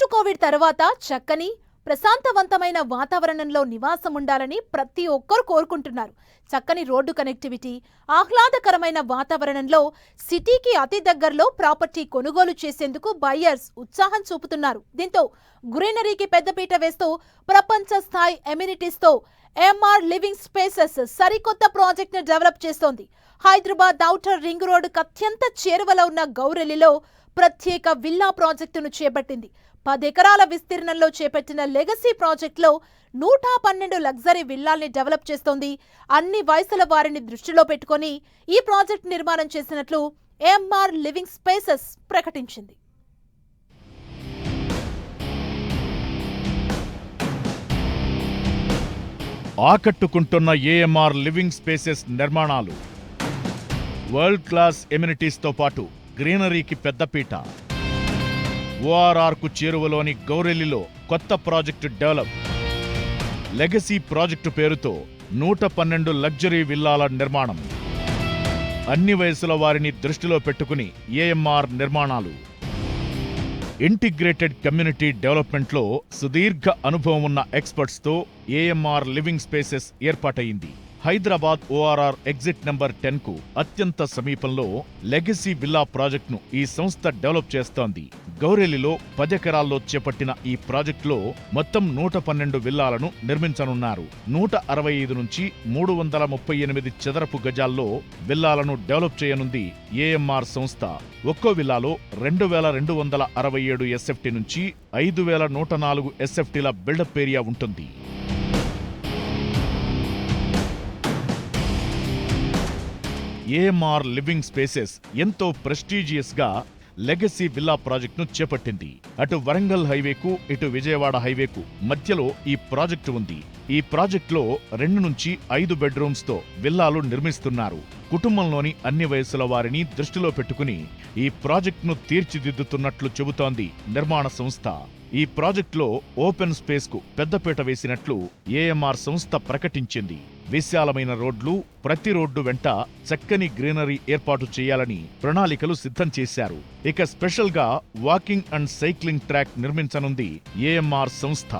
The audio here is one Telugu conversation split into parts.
కోవిడ్ తర్వాత చక్కని ప్రశాంతవంతమైన వాతావరణంలో నివాసం ఉండాలని ప్రతి ఒక్కరు కోరుకుంటున్నారు. చక్కని రోడ్డు కనెక్టివిటీ, ఆహ్లాదకరమైన వాతావరణంలో సిటీకి అతి దగ్గరలో ప్రాపర్టీ కొనుగోలు చేసేందుకు బయ్యర్స్ ఉత్సాహం చూపుతున్నారు. దీంతో గ్రీనరీకి పెద్దపీట వేస్తూ ప్రపంచ స్థాయి ఎమ్యూనిటీస్తో ఎంఆర్ లివింగ్ స్పేసెస్ సరికొత్త ప్రాజెక్ట్ను డెవలప్ చేస్తోంది. హైదరాబాద్ ఔటర్ రింగ్ రోడ్డుకు అత్యంత చేరువలో ఉన్న గౌరెల్లిలో ప్రత్యేక విల్లా ప్రాజెక్టును చేపట్టింది. 10 ఎకరాల విస్తీర్ణంలో చేపట్టిన లెగసీ ప్రాజెక్టులో 112 లగ్జరీ విల్లాల్ని డెవలప్ చేస్తోంది. అన్ని వయసుల వారిని దృష్టిలో పెట్టుకొని ఈ ప్రాజెక్టు నిర్మాణం చేసినట్లు ఎంఆర్ లివింగ్ స్పేసెస్ ప్రకటించింది. ఆకట్టుకుంటున్న ఏఎంఆర్ లివింగ్ స్పేసెస్ నిర్మాణాలు వరల్డ్ క్లాస్ ఎమ్యూనిటీస్తో పాటు గ్రీనరీకి పెద్దపీట. ఓఆర్ఆర్కు చేరువలోని గౌరెల్లిలో కొత్త ప్రాజెక్టు డెవలప్. లెగసీ ప్రాజెక్టు పేరుతో 112 లగ్జరీ విల్లాల నిర్మాణం. అన్ని వయసుల వారిని దృష్టిలో పెట్టుకుని ఏఎంఆర్ నిర్మాణాలు. ఇంటిగ్రేటెడ్ కమ్యూనిటీ డెవలప్మెంట్లో సుదీర్ఘ అనుభవం ఉన్న ఎక్స్పర్ట్స్తో ఏఎంఆర్ లివింగ్ స్పేసెస్ ఏర్పాటయింది. హైదరాబాద్ ఓఆర్ఆర్ ఎగ్జిట్ నెంబర్ 10కు అత్యంత సమీపంలో లెగసీ విల్లా ప్రాజెక్టును ఈ సంస్థ డెవలప్ చేస్తోంది. గౌరెల్లిలో 10 ఎకరాల్లో చేపట్టిన ఈ ప్రాజెక్టులో మొత్తం 112 విల్లాలను నిర్మించనున్నారు. 165 నుంచి 338 చదరపు గజాల్లో విల్లాలను డెవలప్ చేయనుంది ఏఎంఆర్ సంస్థ. ఒక్కో విల్లాలో 2267 ఎస్ఎఫ్టీ నుంచి 5104 ఎస్ఎఫ్టీల బిల్డప్ ఏరియా ఉంటుంది. ఏఎంఆర్ లివింగ్ స్పేసెస్ ఎంతో ప్రెస్టీజియస్గా లెగసీ విల్లా ప్రాజెక్టును చేపట్టింది. అటు వరంగల్ హైవేకు, ఇటు విజయవాడ హైవేకు మధ్యలో ఈ ప్రాజెక్టు ఉంది. ఈ ప్రాజెక్టులో 2 నుంచి 5 బెడ్రూమ్స్తో విల్లాలు నిర్మిస్తున్నారు. కుటుంబంలోని అన్ని వయసుల వారిని దృష్టిలో పెట్టుకుని ఈ ప్రాజెక్టును తీర్చిదిద్దుతున్నట్లు చెబుతోంది నిర్మాణ సంస్థ. ఈ ప్రాజెక్టులో ఓపెన్ స్పేస్కు పెద్దపీట వేసినట్లు ఏఎంఆర్ సంస్థ ప్రకటించింది. విశాలమైన రోడ్లు, ప్రతి రోడ్డు వెంట చక్కని గ్రీనరీ ఏర్పాటు చేయాలని ప్రణాళికలు సిద్ధం చేశారు. ఇక స్పెషల్గా వాకింగ్ అండ్ సైక్లింగ్ ట్రాక్ నిర్మించనుంది ఏఎంఆర్ సంస్థ.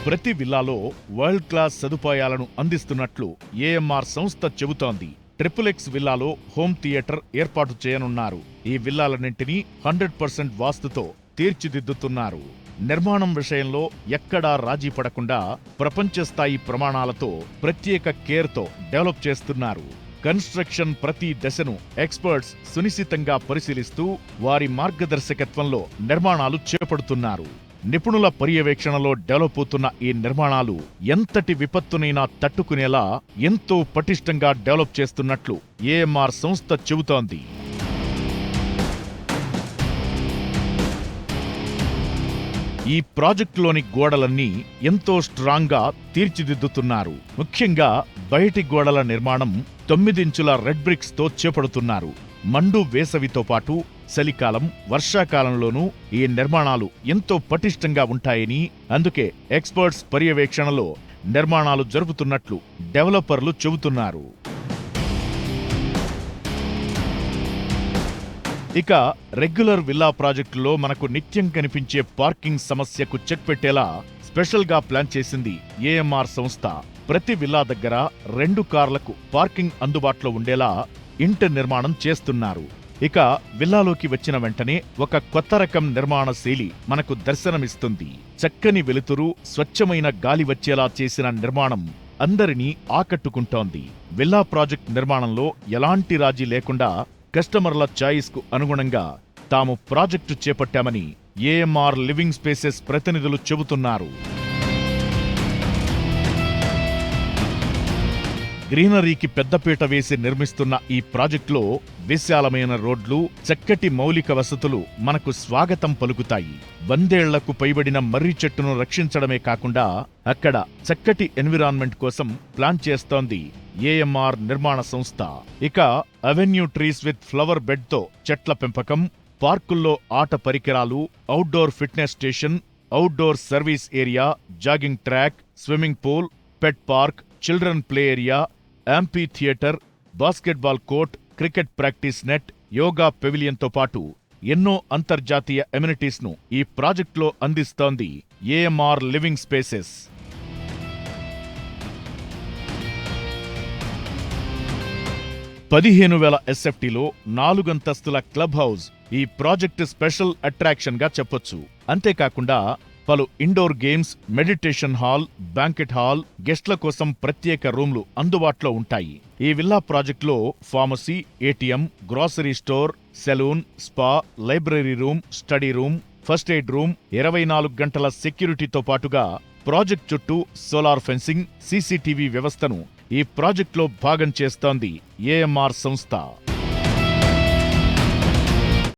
ప్రతి విల్లాలో వరల్డ్ క్లాస్ సదుపాయాలను అందిస్తున్నట్లు ఏఎంఆర్ సంస్థ చెబుతోంది. ట్రిపుల్-ఎక్స్ విల్లాలో హోమ్ థియేటర్ ఏర్పాటు చేయనున్నారు. ఈ విల్లాలన్నింటినీ 100% వాస్తుతో తీర్చిదిద్దుతున్నారు. నిర్మాణం విషయంలో ఎక్కడా రాజీ పడకుండా ప్రపంచ స్థాయి ప్రమాణాలతో ప్రత్యేక కేర్తో డెవలప్ చేస్తున్నారు. కన్స్ట్రక్షన్ ప్రతి దశను ఎక్స్పర్ట్స్ సునిశితంగా పరిశీలిస్తూ వారి మార్గదర్శకత్వంలో నిర్మాణాలు చేపడుతున్నారు. నిపుణుల పర్యవేక్షణలో డెవలప్ అవుతున్న ఈ నిర్మాణాలు ఎంతటి విపత్తునైనా తట్టుకునేలా ఎంతో పటిష్టంగా డెవలప్ చేస్తున్నట్లు ఏఎంఆర్ సంస్థ చెబుతోంది. ఈ ప్రాజెక్టులోని గోడలన్నీ ఎంతో స్ట్రాంగ్గా తీర్చిదిద్దుతున్నారు. ముఖ్యంగా బయటి గోడల నిర్మాణం 9 ఇంచుల రెడ్ బ్రిక్స్తో చేపడుతున్నారు. మండు వేసవితో పాటు చలికాలం, వర్షాకాలంలోనూ ఈ నిర్మాణాలు ఎంతో పటిష్టంగా ఉంటాయని, అందుకే ఎక్స్పర్ట్స్ పర్యవేక్షణలో నిర్మాణాలు జరుపుతున్నట్లు డెవలపర్లు చెబుతున్నారు. ఇక రెగ్యులర్ విల్లా ప్రాజెక్టులో మనకు నిత్యం కనిపించే పార్కింగ్ సమస్యకు చెక్ పెట్టేలా స్పెషల్గా ప్లాన్ చేసింది ఏఎంఆర్ సంస్థ. ప్రతి విల్లా దగ్గర 2 కార్లకు పార్కింగ్ అందుబాటులో ఉండేలా ఇంటి నిర్మాణం చేస్తున్నారు. ఇక విల్లాలోకి వచ్చిన వెంటనే ఒక కొత్త రకం నిర్మాణ శైలి మనకు దర్శనమిస్తుంది. చక్కని వెలుతురు, స్వచ్ఛమైన గాలి వచ్చేలా చేసిన నిర్మాణం అందరినీ ఆకట్టుకుంటోంది. విల్లా ప్రాజెక్ట్ నిర్మాణంలో ఎలాంటి రాజీ లేకుండా కస్టమర్ల చాయిస్కు అనుగుణంగా తాము ప్రాజెక్టు చేపట్టామని ఏఎంఆర్ లివింగ్ స్పేసెస్ ప్రతినిధులు చెబుతున్నారు. గ్రీనరీకి పెద్దపీట వేసి నిర్మిస్తున్న ఈ ప్రాజెక్టులో విశాలమైన రోడ్లు, చక్కటి మౌలిక వసతులు మనకు స్వాగతం పలుకుతాయి. 100 ఏళ్లకు పైబడిన మర్రి చెట్టును రక్షించడమే కాకుండా అక్కడ చక్కటి ఎన్విరాన్మెంట్ కోసం ప్లాన్ చేస్తోంది ఏఎంఆర్ నిర్మాణ సంస్థ. ఇక అవెన్యూ ట్రీస్ విత్ ఫ్లవర్ బెడ్తో చెట్ల పెంపకం, పార్కుల్లో ఆట పరికరాలు, outdoor fitness station, outdoor service area, jogging track, swimming pool, pet park, children play area, amphitheatre, basketball court, cricket practice net, yoga పెవిలియన్తో పాటు ఎన్నో అంతర్జాతీయ ఎమ్యూనిటీస్ను ఈ ప్రాజెక్టులో అందిస్తోంది ఏఎంఆర్ లివింగ్ స్పేసెస్. 15,000 ఎస్ఎఫ్టీలో 4 అంతస్తుల క్లబ్ హౌస్ ఈ ప్రాజెక్టు స్పెషల్ అట్రాక్షన్గా చెప్పొచ్చు. అంతేకాకుండా పలు indoor games, meditation hall, banquet hall, గెస్ట్ల కోసం ప్రత్యేక రూమ్లు అందుబాటులో ఉంటాయి. ఈ విల్లా ప్రాజెక్టులో pharmacy, ATM, grocery store, salon, spa, library room, study room, first aid room, 24 గంటల సెక్యూరిటీతో పాటుగా ప్రాజెక్ట్ చుట్టూ సోలార్ ఫెన్సింగ్, సీసీటీవీ వ్యవస్థను ఈ ప్రాజెక్టులో భాగం చేస్తోంది ఏఎంఆర్ సంస్థ.